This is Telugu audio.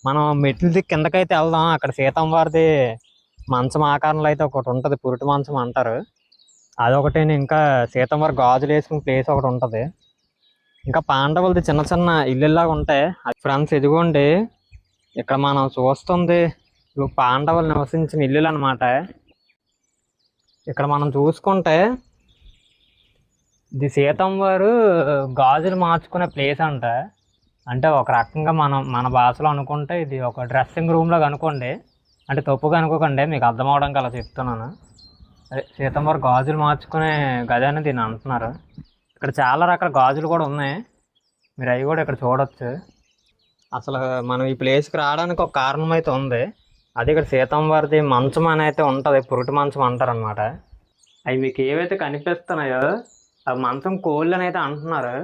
మనం మెట్లు దిక్కు కిందకైతే వెళ్దాం. అక్కడ సీతమ్మ వారిది మంచం ఆకారంలో అయితే ఒకటి ఉంటుంది, పురిటి మంచం అంటారు. అదొకటి, ఇంకా సీతమ్మ వారి గాజులు వేసుకునే ప్లేస్ ఒకటి ఉంటుంది. ఇంకా పాండవులది చిన్న చిన్న ఇల్లులాగా ఉంటాయి. అది ఫ్రెండ్స్ ఇదిగోండి, ఇక్కడ మనం చూస్తుంది ఇవి పాండవులు నివసించిన ఇల్లులు అనమాట. ఇక్కడ మనం చూసుకుంటే ఇది సీతమ్మ వారు గాజులు మార్చుకునే ప్లేస్ అంట. అంటే ఒక రకంగా మనం మన భాషలో అనుకుంటే ఇది ఒక డ్రెస్సింగ్ రూమ్ లాగా అనుకోండి. అంటే తప్పుగా అనుకోకండి, మీకు అర్థం అవడానికి అలా చెప్తున్నాను. అదే సీతమ్మ వారు గాజులు మార్చుకునే గది అని దీన్ని అంటున్నారు. ఇక్కడ చాలా రకాల గాజులు కూడా ఉన్నాయి, మీరు అవి కూడా ఇక్కడ చూడొచ్చు. అసలు మనం ఈ ప్లేస్కి రావడానికి ఒక కారణం అయితే ఉంది. అది ఇక్కడ సీతమ్మ వారిది మంచం అని అయితే ఉంటుంది, పురిటి మంచం అంటారు అనమాట. అవి మీకు ఏవైతే కనిపిస్తున్నాయో ఆ మంచం కోళ్ళు అని అయితే అంటున్నారు.